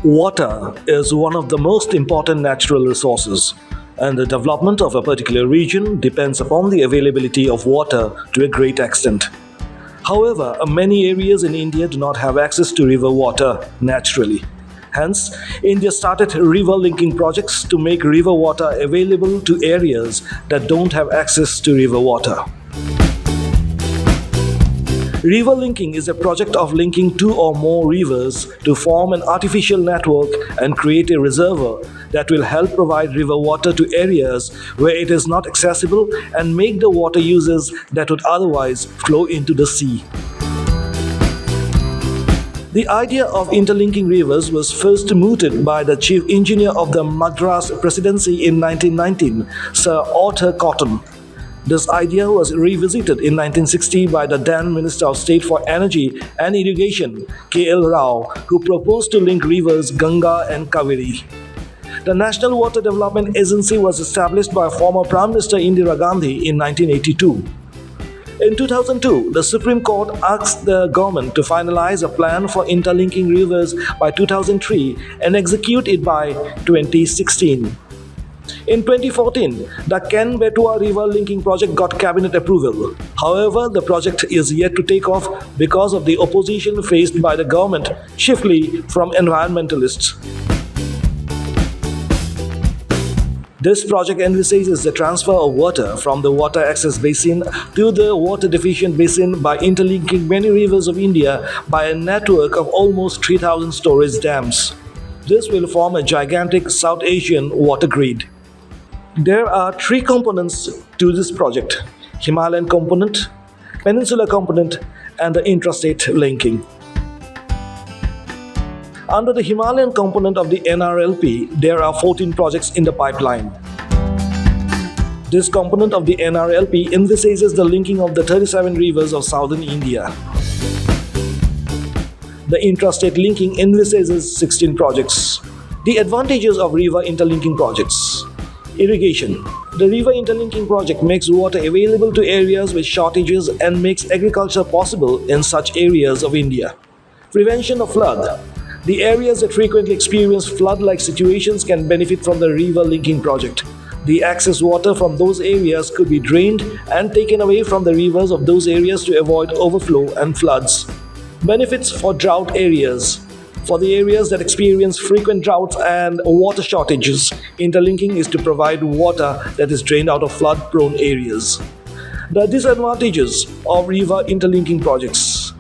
Water is one of the most important natural resources, and the development of a particular region depends upon the availability of water to a great extent. However, many areas in India do not have access to river water naturally. Hence, India started river linking projects to make river water available to areas that don't have access to river water. River linking is a project of linking two or more rivers to form an artificial network and create a reservoir that will help provide river water to areas where it is not accessible and make the water uses that would otherwise flow into the sea. The idea of interlinking rivers was first mooted by the chief engineer of the Madras Presidency in 1919, Sir Arthur Cotton. This idea was revisited in 1960 by the then Minister of State for Energy and Irrigation, K.L. Rao, who proposed to link rivers Ganga and Cauvery. The National Water Development Agency was established by former Prime Minister Indira Gandhi in 1982. In 2002, the Supreme Court asked the government to finalize a plan for interlinking rivers by 2003 and execute it by 2016. In 2014, the Ken-Betwa River Linking Project got cabinet approval. However, the project is yet to take off because of the opposition faced by the government, chiefly from environmentalists. This project envisages the transfer of water from the water access basin to the water deficient basin by interlinking many rivers of India by a network of almost 3,000 storage dams. This will form a gigantic South Asian water grid. There are three components to this project: Himalayan component, Peninsular component, and the intrastate linking. Under the Himalayan component of the NRLP, there are 14 projects in the pipeline. This component of the NRLP envisages the linking of the 37 rivers of southern India. The intrastate linking envisages 16 projects. The advantages of river interlinking projects. Irrigation. The river interlinking project makes water available to areas with shortages and makes agriculture possible in such areas of India. Prevention of flood. The areas that frequently experience flood-like situations can benefit from the river linking project. The excess water from those areas could be drained and taken away from the rivers of those areas to avoid overflow and floods. Benefits for drought areas. For the areas that experience frequent droughts and water shortages, interlinking is to provide water that is drained out of flood-prone areas. The disadvantages of river interlinking projects.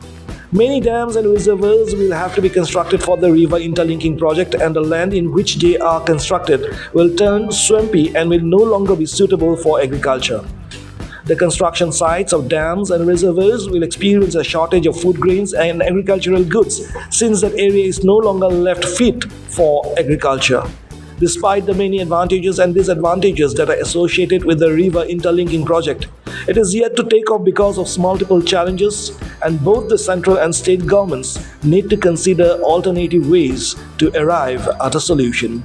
Many dams and reservoirs will have to be constructed for the river interlinking project, and the land in which they are constructed will turn swampy and will no longer be suitable for agriculture. The construction sites of dams and reservoirs will experience a shortage of food grains and agricultural goods, since that area is no longer left fit for agriculture. Despite the many advantages and disadvantages that are associated with the river interlinking project, it is yet to take off because of multiple challenges, and both the central and state governments need to consider alternative ways to arrive at a solution.